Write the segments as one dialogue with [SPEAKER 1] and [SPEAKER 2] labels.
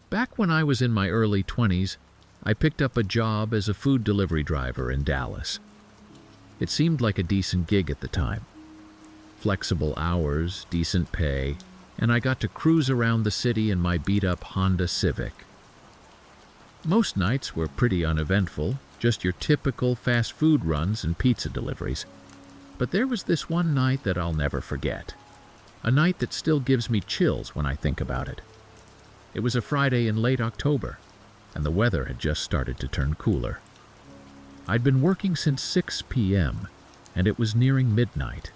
[SPEAKER 1] Back when I was in my early 20s, I picked up a job as a food delivery driver in Dallas. It seemed like a decent gig at the time. Flexible hours, decent pay, and I got to cruise around the city in my beat-up Honda Civic. Most nights were pretty uneventful, just your typical fast food runs and pizza deliveries. But there was this one night that I'll never forget. A night that still gives me chills when I think about it. It was a Friday in late October, and the weather had just started to turn cooler. I'd been working since 6 p.m., and it was nearing midnight.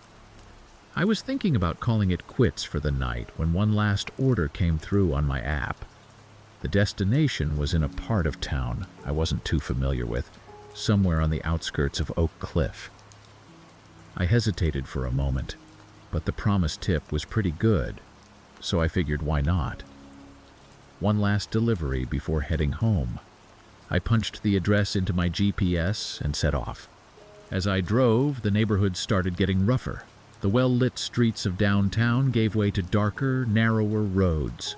[SPEAKER 1] I was thinking about calling it quits for the night when one last order came through on my app. The destination was in a part of town I wasn't too familiar with, somewhere on the outskirts of Oak Cliff. I hesitated for a moment, but the promised tip was pretty good, so I figured why not. One last delivery before heading home. I punched the address into my GPS and set off. As I drove, the neighborhood started getting rougher. The well-lit streets of downtown gave way to darker, narrower roads.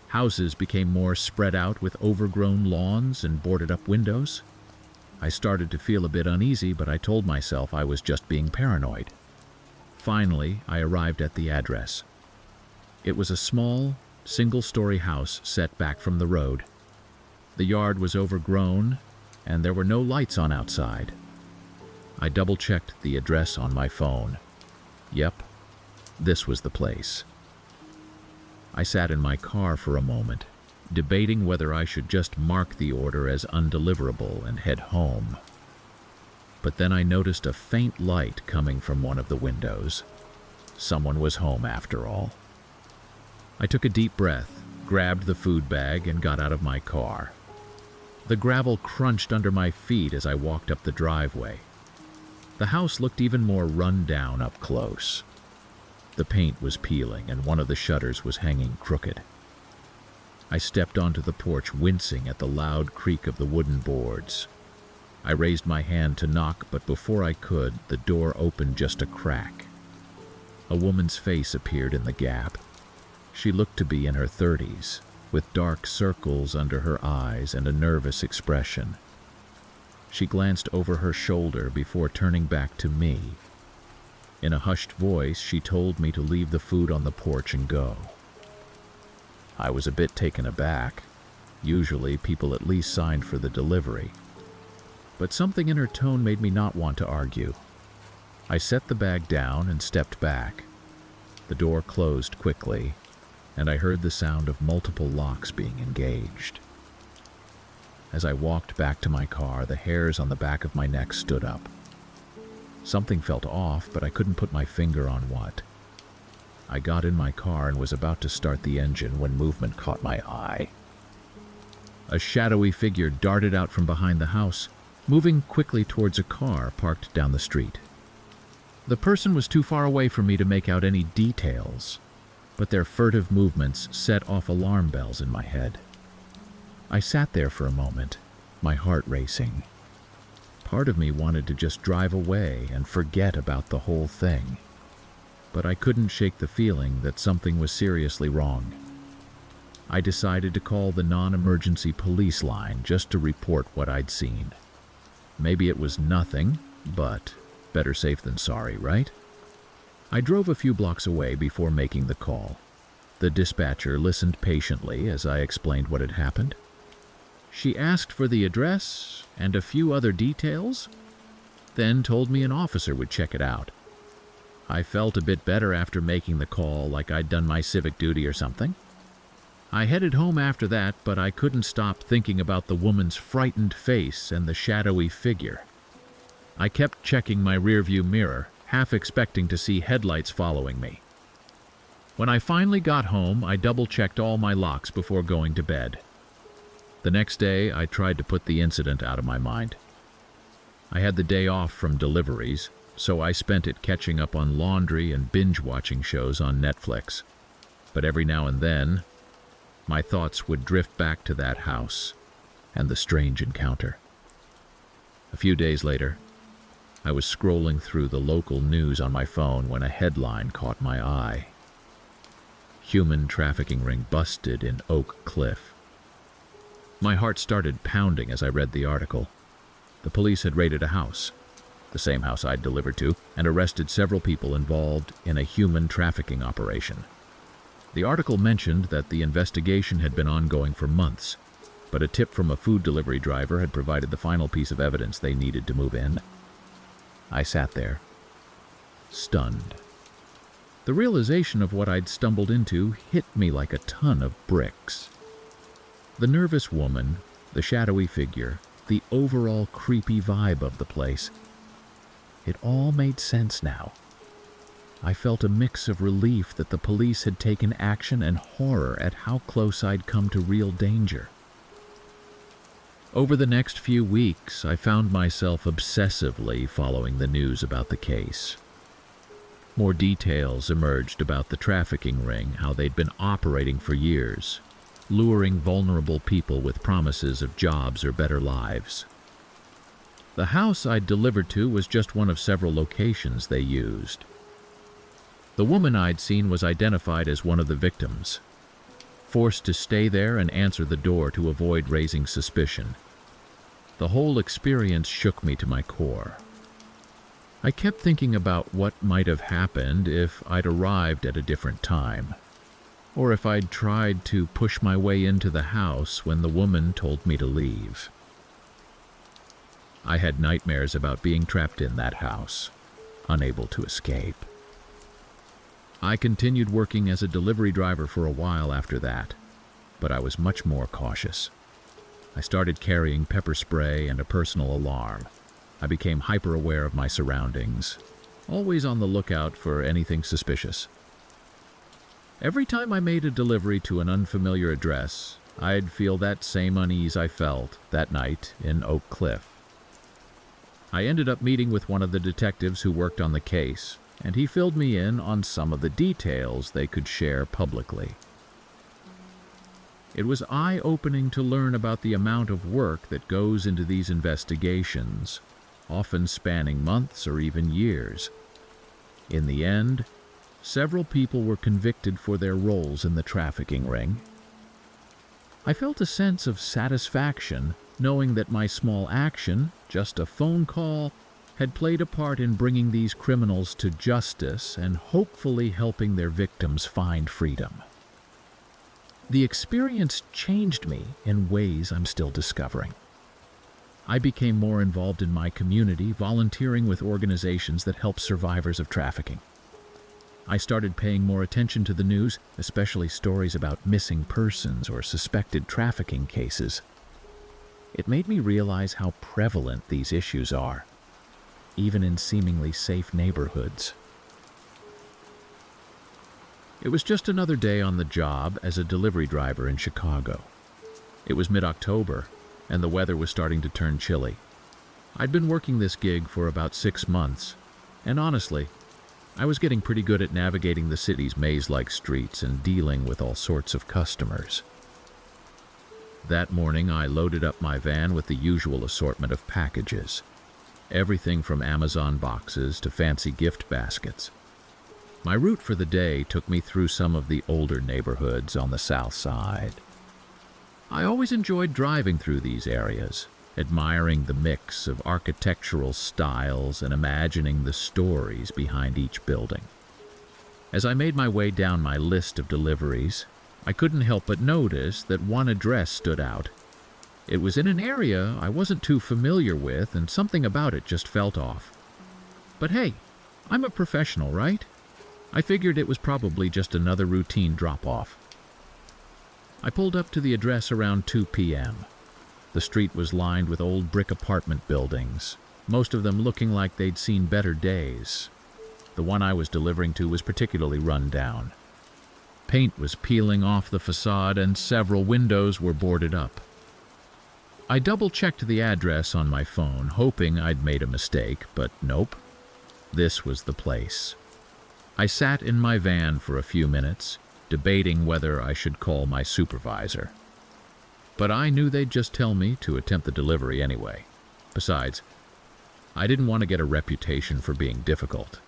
[SPEAKER 1] Houses became more spread out with overgrown lawns and boarded-up windows. I started to feel a bit uneasy, but I told myself I was just being paranoid. Finally, I arrived at the address. It was a small, single-story house set back from the road. The yard was overgrown, and there were no lights on outside. I double-checked the address on my phone. Yep, this was the place. I sat in my car for a moment, debating whether I should just mark the order as undeliverable and head home. But then I noticed a faint light coming from one of the windows. Someone was home after all. I took a deep breath, grabbed the food bag, and got out of my car. The gravel crunched under my feet as I walked up the driveway. The house looked even more run down up close. The paint was peeling, and one of the shutters was hanging crooked. I stepped onto the porch, wincing at the loud creak of the wooden boards. I raised my hand to knock, but before I could, the door opened just a crack. A woman's face appeared in the gap. She looked to be in her 30s, with dark circles under her eyes and a nervous expression. She glanced over her shoulder before turning back to me. In a hushed voice, she told me to leave the food on the porch and go. I was a bit taken aback. Usually, people at least signed for the delivery. But something in her tone made me not want to argue. I set the bag down and stepped back. The door closed quickly, and I heard the sound of multiple locks being engaged. As I walked back to my car, the hairs on the back of my neck stood up. Something felt off, but I couldn't put my finger on what. I got in my car and was about to start the engine when movement caught my eye. A shadowy figure darted out from behind the house, moving quickly towards a car parked down the street. The person was too far away for me to make out any details, but their furtive movements set off alarm bells in my head. I sat there for a moment, my heart racing. Part of me wanted to just drive away and forget about the whole thing, but I couldn't shake the feeling that something was seriously wrong. I decided to call the non-emergency police line just to report what I'd seen. Maybe it was nothing, but better safe than sorry, right? I drove a few blocks away before making the call. The dispatcher listened patiently as I explained what had happened. She asked for the address and a few other details, then told me an officer would check it out. I felt a bit better after making the call, like I'd done my civic duty or something. I headed home after that, but I couldn't stop thinking about the woman's frightened face and the shadowy figure. I kept checking my rearview mirror, half expecting to see headlights following me. When I finally got home, I double-checked all my locks before going to bed. The next day, I tried to put the incident out of my mind. I had the day off from deliveries, so I spent it catching up on laundry and binge-watching shows on Netflix. But every now and then, my thoughts would drift back to that house and the strange encounter. A few days later, I was scrolling through the local news on my phone when a headline caught my eye. Human trafficking ring busted in Oak Cliff. My heart started pounding as I read the article. The police had raided a house, the same house I'd delivered to, and arrested several people involved in a human trafficking operation. The article mentioned that the investigation had been ongoing for months, but a tip from a food delivery driver had provided the final piece of evidence they needed to move in. I sat there, stunned. The realization of what I'd stumbled into hit me like a ton of bricks. The nervous woman, the shadowy figure, the overall creepy vibe of the place. It all made sense now. I felt a mix of relief that the police had taken action and horror at how close I'd come to real danger. Over the next few weeks, I found myself obsessively following the news about the case. More details emerged about the trafficking ring, how they'd been operating for years, luring vulnerable people with promises of jobs or better lives. The house I'd delivered to was just one of several locations they used. The woman I'd seen was identified as one of the victims, forced to stay there and answer the door to avoid raising suspicion. The whole experience shook me to my core. I kept thinking about what might have happened if I'd arrived at a different time, or if I'd tried to push my way into the house when the woman told me to leave. I had nightmares about being trapped in that house, unable to escape. I continued working as a delivery driver for a while after that, but I was much more cautious. I started carrying pepper spray and a personal alarm. I became hyper-aware of my surroundings, always on the lookout for anything suspicious. Every time I made a delivery to an unfamiliar address, I'd feel that same unease I felt that night in Oak Cliff. I ended up meeting with one of the detectives who worked on the case, and he filled me in on some of the details they could share publicly. It was eye-opening to learn about the amount of work that goes into these investigations, often spanning months or even years. In the end, several people were convicted for their roles in the trafficking ring. I felt a sense of satisfaction knowing that my small action, just a phone call, had played a part in bringing these criminals to justice and hopefully helping their victims find freedom. The experience changed me in ways I'm still discovering. I became more involved in my community, volunteering with organizations that help survivors of trafficking. I started paying more attention to the news, especially stories about missing persons or suspected trafficking cases. It made me realize how prevalent these issues are, even in seemingly safe neighborhoods. It was just another day on the job as a delivery driver in Chicago. It was mid-October, and the weather was starting to turn chilly. I'd been working this gig for about 6 months, and honestly, I was getting pretty good at navigating the city's maze-like streets and dealing with all sorts of customers. That morning, I loaded up my van with the usual assortment of packages, everything from Amazon boxes to fancy gift baskets. My route for the day took me through some of the older neighborhoods on the south side. I always enjoyed driving through these areas, admiring the mix of architectural styles and imagining the stories behind each building. As I made my way down my list of deliveries, I couldn't help but notice that one address stood out. It was in an area I wasn't too familiar with, and something about it just felt off. But hey, I'm a professional, right? I figured it was probably just another routine drop-off. I pulled up to the address around 2 p.m. The street was lined with old brick apartment buildings, most of them looking like they'd seen better days. The one I was delivering to was particularly run down. Paint was peeling off the facade and several windows were boarded up. I double-checked the address on my phone, hoping I'd made a mistake, but nope. This was the place. I sat in my van for a few minutes, debating whether I should call my supervisor. But I knew they'd just tell me to attempt the delivery anyway. Besides, I didn't want to get a reputation for being difficult.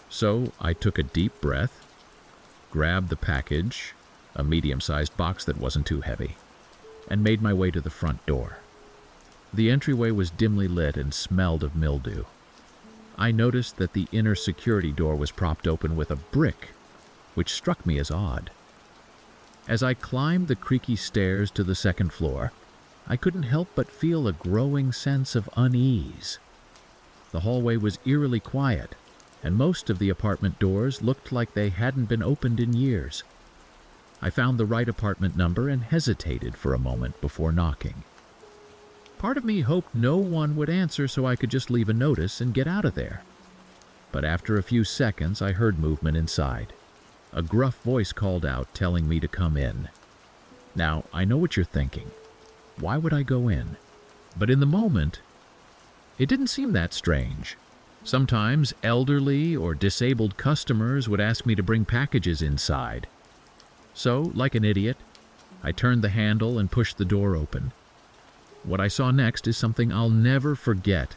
[SPEAKER 1] So I took a deep breath, grabbed the package, a medium-sized box that wasn't too heavy. and made my way to the front door. The entryway was dimly lit and smelled of mildew. I noticed that the inner security door was propped open with a brick, which struck me as odd. As I climbed the creaky stairs to the second floor, I couldn't help but feel a growing sense of unease. The hallway was eerily quiet, and most of the apartment doors looked like they hadn't been opened in years. I found the right apartment number and hesitated for a moment before knocking. Part of me hoped no one would answer so I could just leave a notice and get out of there. But after a few seconds, I heard movement inside. A gruff voice called out, telling me to come in. Now, I know what you're thinking. Why would I go in? But in the moment, it didn't seem that strange. Sometimes elderly or disabled customers would ask me to bring packages inside. So, like an idiot, I turned the handle and pushed the door open. What I saw next is something I'll never forget.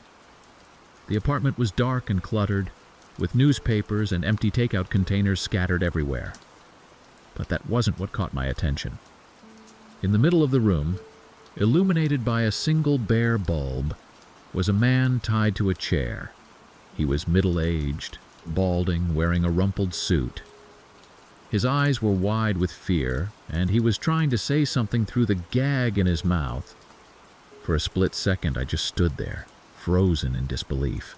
[SPEAKER 1] The apartment was dark and cluttered, with newspapers and empty takeout containers scattered everywhere. But that wasn't what caught my attention. In the middle of the room, illuminated by a single bare bulb, was a man tied to a chair. He was middle-aged, balding, wearing a rumpled suit. His eyes were wide with fear, and he was trying to say something through the gag in his mouth. For a split second, I just stood there, frozen in disbelief.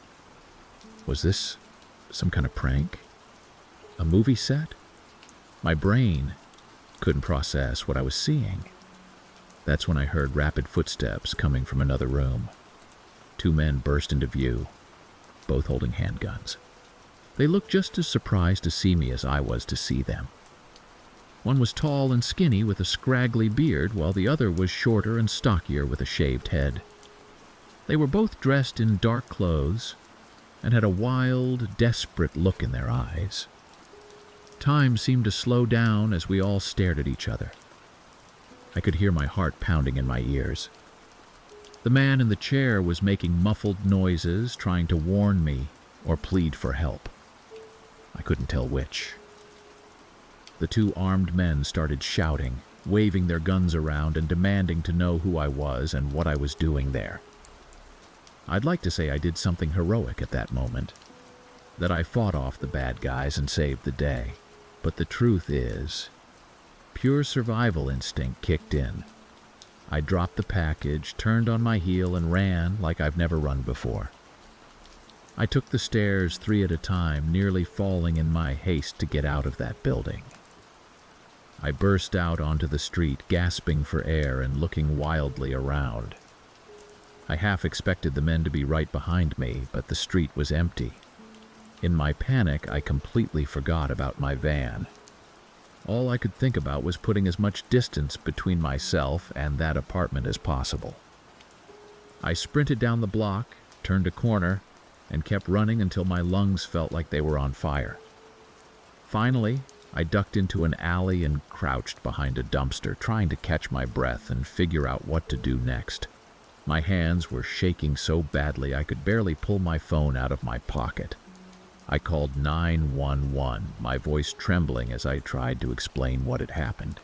[SPEAKER 1] Was this some kind of prank? A movie set? My brain couldn't process what I was seeing. That's when I heard rapid footsteps coming from another room. Two men burst into view, both holding handguns. They looked just as surprised to see me as I was to see them. One was tall and skinny with a scraggly beard, while the other was shorter and stockier with a shaved head. They were both dressed in dark clothes and had a wild, desperate look in their eyes. Time seemed to slow down as we all stared at each other. I could hear my heart pounding in my ears. The man in the chair was making muffled noises, trying to warn me or plead for help. I couldn't tell which. The two armed men started shouting, waving their guns around and demanding to know who I was and what I was doing there. I'd like to say I did something heroic at that moment, that I fought off the bad guys and saved the day. But the truth is, pure survival instinct kicked in. I dropped the package, turned on my heel, and ran like I've never run before. I took the stairs 3 at a time, nearly falling in my haste to get out of that building. I burst out onto the street, gasping for air and looking wildly around. I half expected the men to be right behind me, but the street was empty. In my panic, I completely forgot about my van. All I could think about was putting as much distance between myself and that apartment as possible. I sprinted down the block, turned a corner, and kept running until my lungs felt like they were on fire. Finally, I ducked into an alley and crouched behind a dumpster, trying to catch my breath and figure out what to do next. My hands were shaking so badly I could barely pull my phone out of my pocket. I called 911, my voice trembling as I tried to explain what had happened.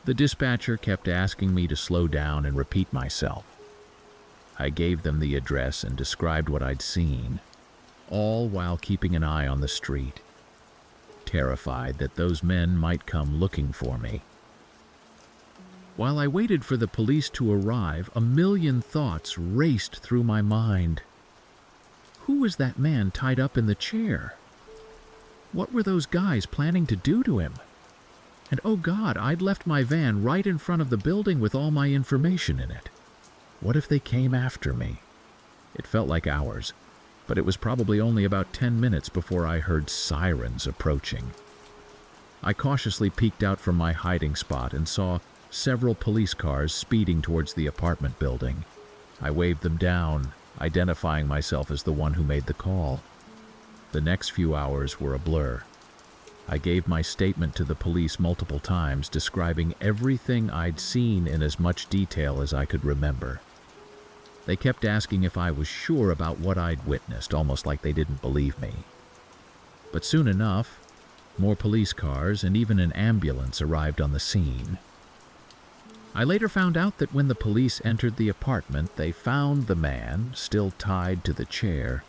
[SPEAKER 1] The dispatcher kept asking me to slow down and repeat myself. I gave them the address and described what I'd seen, all while keeping an eye on the street, terrified that those men might come looking for me. While I waited for the police to arrive, a million thoughts raced through my mind. Who was that man tied up in the chair? What were those guys planning to do to him? And oh God, I'd left my van right in front of the building with all my information in it. What if they came after me? It felt like hours, but it was probably only about 10 minutes before I heard sirens approaching. I cautiously peeked out from my hiding spot and saw several police cars speeding towards the apartment building. I waved them down, identifying myself as the one who made the call. The next few hours were a blur. I gave my statement to the police multiple times, describing everything I'd seen in as much detail as I could remember. They kept asking if I was sure about what I'd witnessed, almost like they didn't believe me. But soon enough, more police cars and even an ambulance arrived on the scene. I later found out that when the police entered the apartment, they found the man still tied to the chair,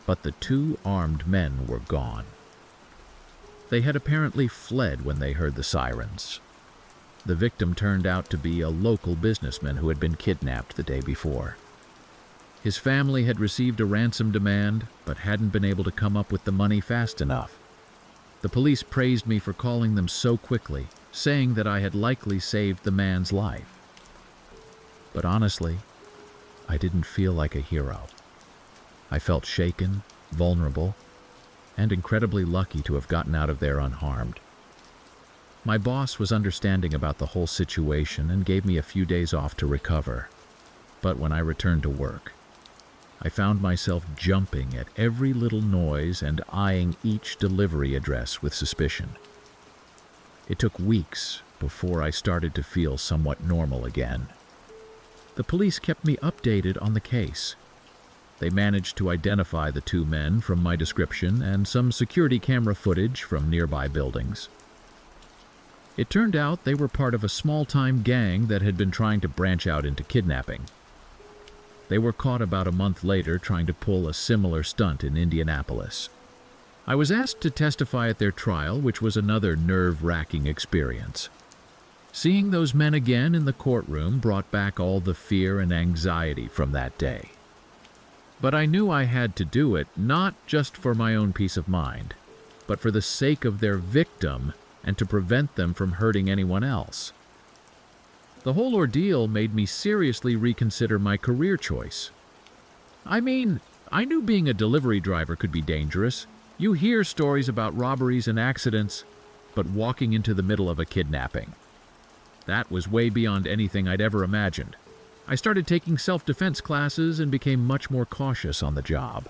[SPEAKER 1] but the two armed men were gone. They had apparently fled when they heard the sirens. The victim turned out to be a local businessman who had been kidnapped the day before. His family had received a ransom demand, but hadn't been able to come up with the money fast enough. The police praised me for calling them so quickly, saying that I had likely saved the man's life. But honestly, I didn't feel like a hero. I felt shaken, vulnerable, and incredibly lucky to have gotten out of there unharmed. My boss was understanding about the whole situation and gave me a few days off to recover. But when I returned to work, I found myself jumping at every little noise and eyeing each delivery address with suspicion. It took weeks before I started to feel somewhat normal again. The police kept me updated on the case. They managed to identify the two men from my description and some security camera footage from nearby buildings. It turned out they were part of a small-time gang that had been trying to branch out into kidnapping. They were caught about a month later trying to pull a similar stunt in Indianapolis. I was asked to testify at their trial, which was another nerve-wracking experience. Seeing those men again in the courtroom brought back all the fear and anxiety from that day. But I knew I had to do it, not just for my own peace of mind, but for the sake of their victim and to prevent them from hurting anyone else. The whole ordeal made me seriously reconsider my career choice. I mean, I knew being a delivery driver could be dangerous. You hear stories about robberies and accidents, but walking into the middle of a kidnapping, that was way beyond anything I'd ever imagined. I started taking self-defense classes and became much more cautious on the job.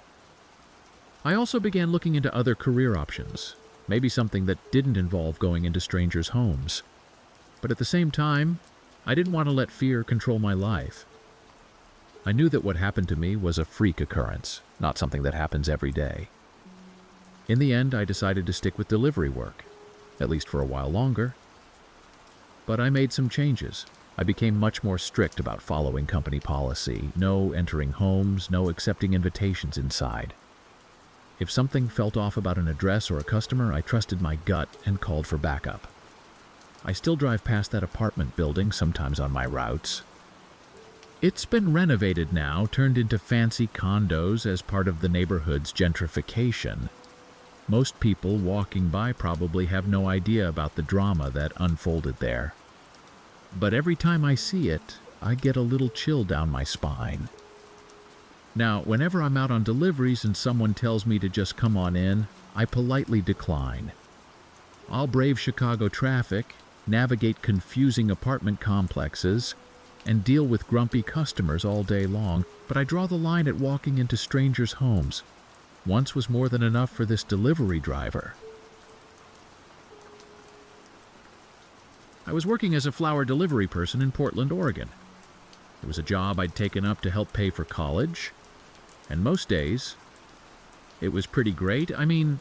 [SPEAKER 1] I also began looking into other career options, maybe something that didn't involve going into strangers' homes. But at the same time, I didn't want to let fear control my life. I knew that what happened to me was a freak occurrence, not something that happens every day. In the end, I decided to stick with delivery work, at least for a while longer. But I made some changes. I became much more strict about following company policy. No entering homes, no accepting invitations inside. If something felt off about an address or a customer, I trusted my gut and called for backup. I still drive past that apartment building sometimes on my routes. It's been renovated now, turned into fancy condos as part of the neighborhood's gentrification. Most people walking by probably have no idea about the drama that unfolded there. But every time I see it, I get a little chill down my spine. Now, whenever I'm out on deliveries and someone tells me to just come on in, I politely decline. I'll brave Chicago traffic, navigate confusing apartment complexes, and deal with grumpy customers all day long, but I draw the line at walking into strangers' homes. Once was more than enough for this delivery driver. I was working as a flower delivery person in Portland, Oregon. It was a job I'd taken up to help pay for college, and most days, it was pretty great. I mean,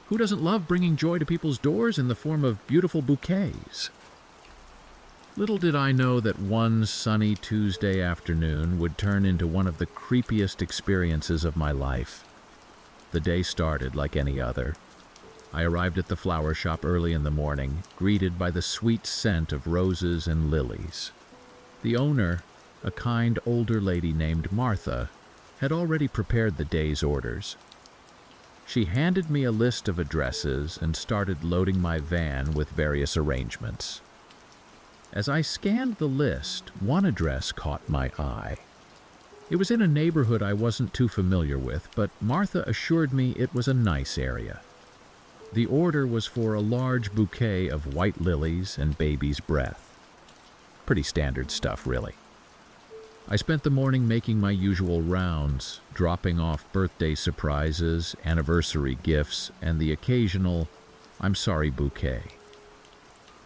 [SPEAKER 1] who doesn't love bringing joy to people's doors in the form of beautiful bouquets? Little did I know that one sunny Tuesday afternoon would turn into one of the creepiest experiences of my life. The day started like any other. I arrived at the flower shop early in the morning, greeted by the sweet scent of roses and lilies. The owner, a kind older lady named Martha, had already prepared the day's orders. She handed me a list of addresses and started loading my van with various arrangements. As I scanned the list, one address caught my eye. It was in a neighborhood I wasn't too familiar with, but Martha assured me it was a nice area. The order was for a large bouquet of white lilies and baby's breath. Pretty standard stuff, really. I spent the morning making my usual rounds, dropping off birthday surprises, anniversary gifts, and the occasional "I'm sorry" bouquet.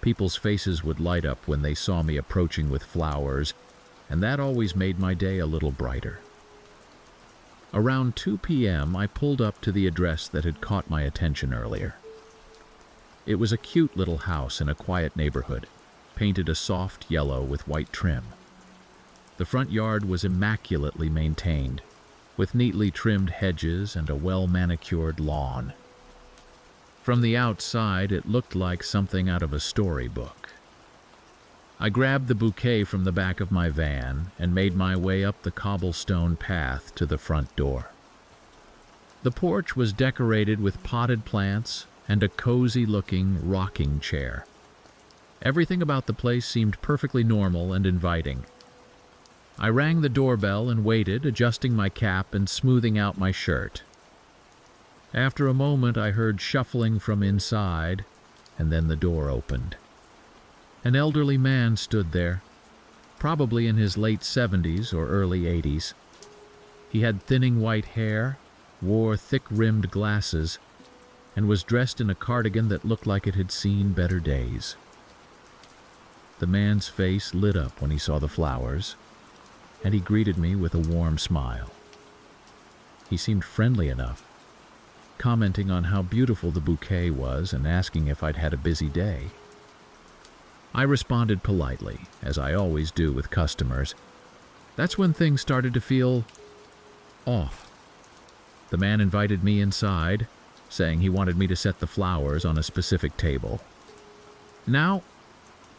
[SPEAKER 1] People's faces would light up when they saw me approaching with flowers, and that always made my day a little brighter. Around 2 p.m., I pulled up to the address that had caught my attention earlier. It was a cute little house in a quiet neighborhood, painted a soft yellow with white trim. The front yard was immaculately maintained, with neatly trimmed hedges and a well-manicured lawn. From the outside, it looked like something out of a storybook. I grabbed the bouquet from the back of my van and made my way up the cobblestone path to the front door. The porch was decorated with potted plants and a cozy-looking rocking chair. Everything about the place seemed perfectly normal and inviting. I rang the doorbell and waited, adjusting my cap and smoothing out my shirt. After a moment, I heard shuffling from inside, and then the door opened. An elderly man stood there, probably in his late 70s or early 80s. He had thinning white hair, wore thick-rimmed glasses, and was dressed in a cardigan that looked like it had seen better days. The man's face lit up when he saw the flowers, and he greeted me with a warm smile. He seemed friendly enough, commenting on how beautiful the bouquet was and asking if I'd had a busy day. I responded politely, as I always do with customers. That's when things started to feel off. The man invited me inside, saying he wanted me to set the flowers on a specific table. Now,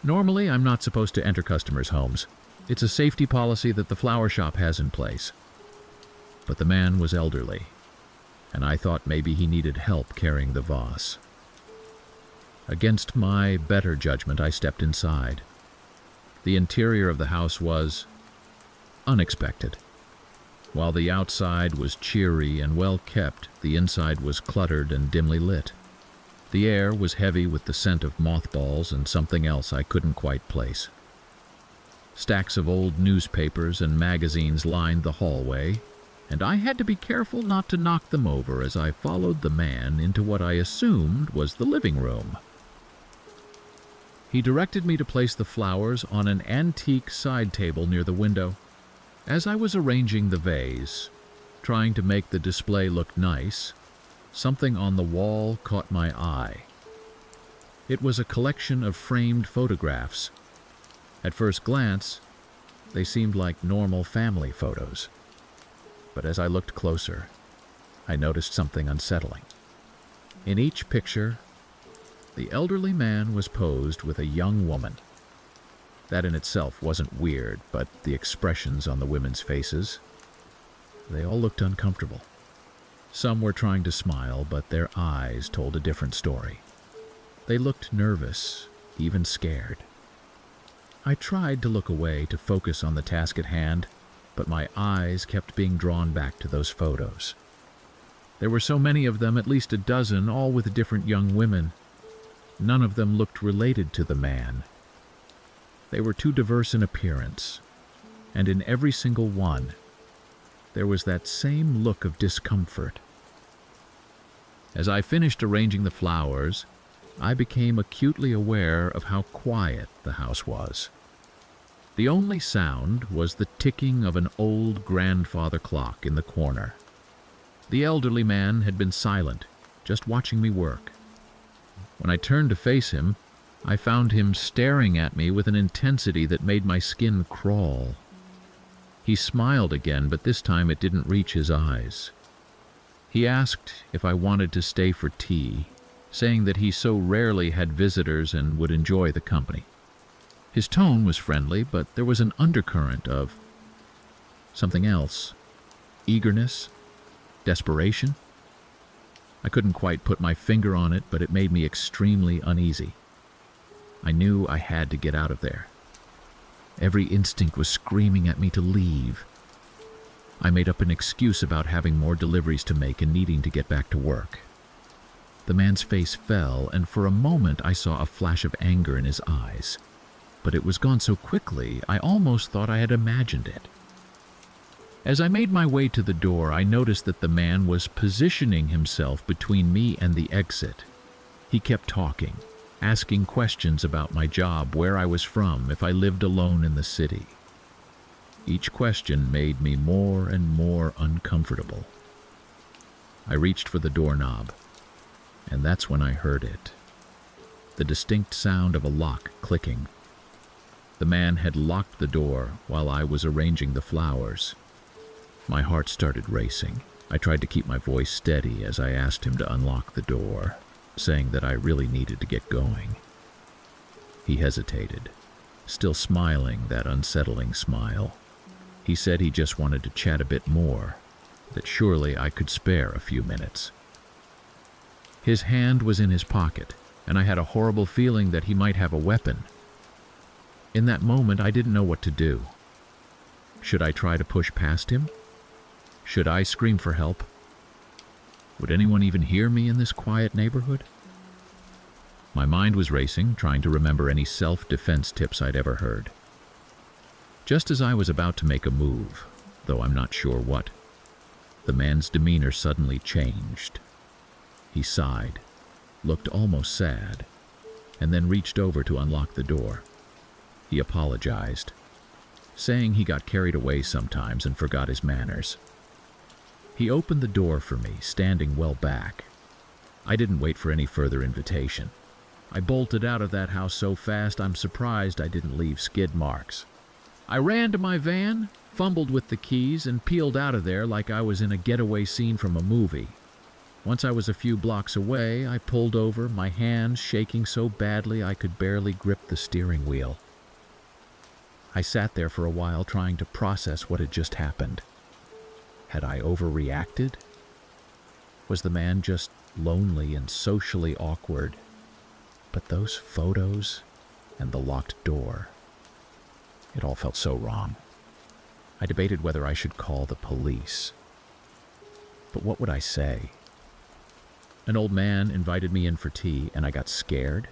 [SPEAKER 1] normally I'm not supposed to enter customers' homes. It's a safety policy that the flower shop has in place. But the man was elderly, and I thought maybe he needed help carrying the vase. Against my better judgment, I stepped inside. The interior of the house was unexpected. While the outside was cheery and well kept, the inside was cluttered and dimly lit. The air was heavy with the scent of mothballs and something else I couldn't quite place. Stacks of old newspapers and magazines lined the hallway, and I had to be careful not to knock them over as I followed the man into what I assumed was the living room. He directed me to place the flowers on an antique side table near the window. As I was arranging the vase, trying to make the display look nice, something on the wall caught my eye. It was a collection of framed photographs. At first glance, they seemed like normal family photos. But as I looked closer, I noticed something unsettling. In each picture, the elderly man was posed with a young woman. That in itself wasn't weird, but the expressions on the women's faces, they all looked uncomfortable. Some were trying to smile, but their eyes told a different story. They looked nervous, even scared. I tried to look away to focus on the task at hand, but my eyes kept being drawn back to those photos. There were so many of them, at least a dozen, all with different young women. None of them looked related to the man. They were too diverse in appearance, and in every single one, there was that same look of discomfort. As I finished arranging the flowers, I became acutely aware of how quiet the house was. The only sound was the ticking of an old grandfather clock in the corner. The elderly man had been silent, just watching me work. When I turned to face him, I found him staring at me with an intensity that made my skin crawl. He smiled again, but this time it didn't reach his eyes. He asked if I wanted to stay for tea, saying that he so rarely had visitors and would enjoy the company. His tone was friendly, but there was an undercurrent of something else. Eagerness? Desperation? I couldn't quite put my finger on it, but it made me extremely uneasy. I knew I had to get out of there. Every instinct was screaming at me to leave. I made up an excuse about having more deliveries to make and needing to get back to work. The man's face fell, and for a moment I saw a flash of anger in his eyes. But it was gone so quickly, I almost thought I had imagined it. As I made my way to the door, I noticed that the man was positioning himself between me and the exit. He kept talking, asking questions about my job, where I was from, if I lived alone in the city. Each question made me more and more uncomfortable. I reached for the doorknob, and that's when I heard it. The distinct sound of a lock clicking. The man had locked the door while I was arranging the flowers. My heart started racing. I tried to keep my voice steady as I asked him to unlock the door, saying that I really needed to get going. He hesitated, still smiling that unsettling smile. He said he just wanted to chat a bit more, that surely I could spare a few minutes. His hand was in his pocket, and I had a horrible feeling that he might have a weapon. In that moment, I didn't know what to do. Should I try to push past him? Should I scream for help? Would anyone even hear me in this quiet neighborhood? My mind was racing, trying to remember any self-defense tips I'd ever heard. Just as I was about to make a move, though I'm not sure what, the man's demeanor suddenly changed. He sighed, looked almost sad, and then reached over to unlock the door. He apologized, saying he got carried away sometimes and forgot his manners. He opened the door for me, standing well back. I didn't wait for any further invitation. I bolted out of that house so fast I'm surprised I didn't leave skid marks. I ran to my van, fumbled with the keys, and peeled out of there like I was in a getaway scene from a movie. Once I was a few blocks away, I pulled over, my hands shaking so badly I could barely grip the steering wheel. I sat there for a while trying to process what had just happened. Had I overreacted? Was the man just lonely and socially awkward? But those photos and the locked door, it all felt so wrong. I debated whether I should call the police. But what would I say? An old man invited me in for tea, and I got scared.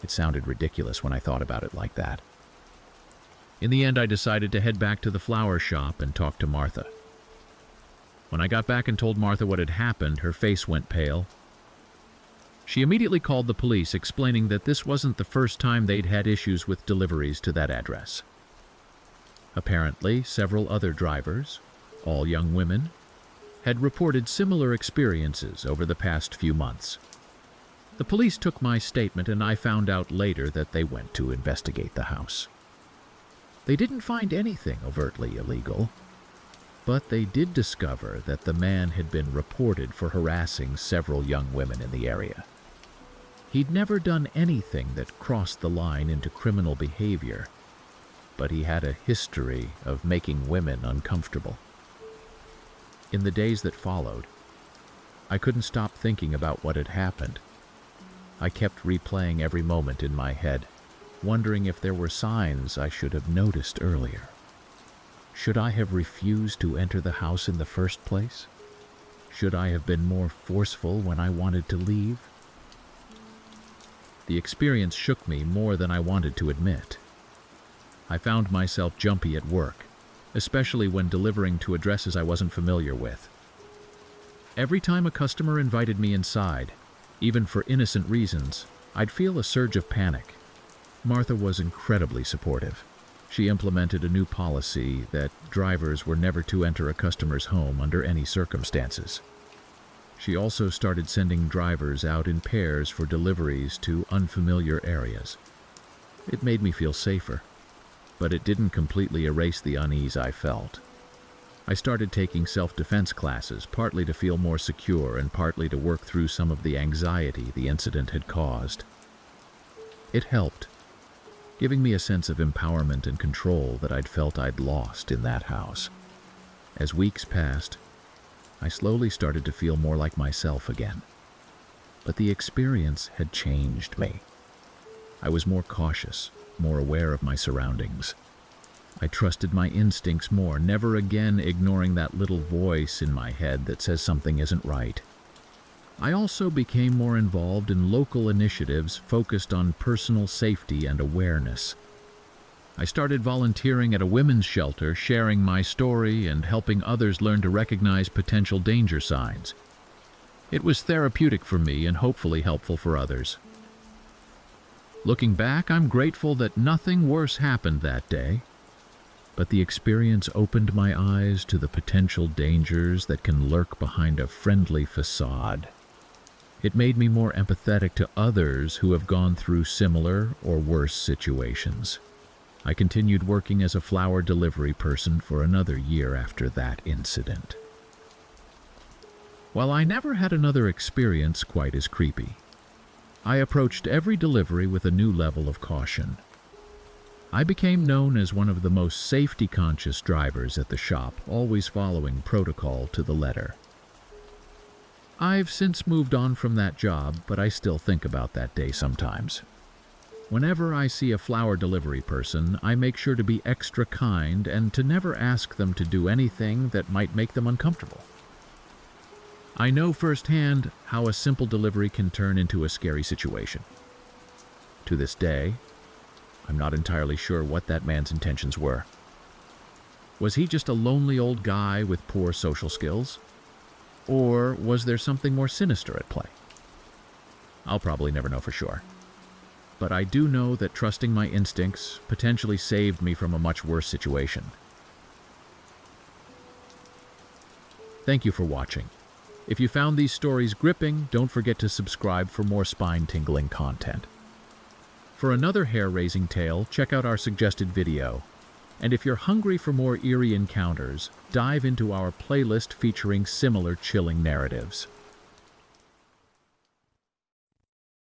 [SPEAKER 1] It sounded ridiculous when I thought about it like that. In the end, I decided to head back to the flower shop and talk to Martha. When I got back and told Martha what had happened, her face went pale. She immediately called the police, explaining that this wasn't the first time they'd had issues with deliveries to that address. Apparently, several other drivers, all young women, had reported similar experiences over the past few months. The police took my statement, and I found out later that they went to investigate the house. They didn't find anything overtly illegal, but they did discover that the man had been reported for harassing several young women in the area. He'd never done anything that crossed the line into criminal behavior, but he had a history of making women uncomfortable. In the days that followed, I couldn't stop thinking about what had happened. I kept replaying every moment in my head, wondering if there were signs I should have noticed earlier. Should I have refused to enter the house in the first place? Should I have been more forceful when I wanted to leave? The experience shook me more than I wanted to admit. I found myself jumpy at work, especially when delivering to addresses I wasn't familiar with. Every time a customer invited me inside, even for innocent reasons, I'd feel a surge of panic. Martha was incredibly supportive. She implemented a new policy that drivers were never to enter a customer's home under any circumstances. She also started sending drivers out in pairs for deliveries to unfamiliar areas. It made me feel safer, but it didn't completely erase the unease I felt. I started taking self-defense classes, partly to feel more secure and partly to work through some of the anxiety the incident had caused. It helped, giving me a sense of empowerment and control that I'd felt I'd lost in that house. As weeks passed, I slowly started to feel more like myself again. But the experience had changed me. I was more cautious, more aware of my surroundings. I trusted my instincts more, never again ignoring that little voice in my head that says something isn't right. I also became more involved in local initiatives focused on personal safety and awareness. I started volunteering at a women's shelter, sharing my story and helping others learn to recognize potential danger signs. It was therapeutic for me and hopefully helpful for others. Looking back, I'm grateful that nothing worse happened that day, but the experience opened my eyes to the potential dangers that can lurk behind a friendly facade. It made me more empathetic to others who have gone through similar or worse situations. I continued working as a flower delivery person for another year after that incident. While I never had another experience quite as creepy, I approached every delivery with a new level of caution. I became known as one of the most safety-conscious drivers at the shop, always following protocol to the letter. I've since moved on from that job, but I still think about that day sometimes. Whenever I see a flower delivery person, I make sure to be extra kind and to never ask them to do anything that might make them uncomfortable. I know firsthand how a simple delivery can turn into a scary situation. To this day, I'm not entirely sure what that man's intentions were. Was he just a lonely old guy with poor social skills? Or was there something more sinister at play? I'll probably never know for sure. But I do know that trusting my instincts potentially saved me from a much worse situation. Thank you for watching. If you found these stories gripping, don't forget to subscribe for more spine-tingling content. For another hair-raising tale, check out our suggested video. And if you're hungry for more eerie encounters, dive into our playlist featuring similar chilling narratives.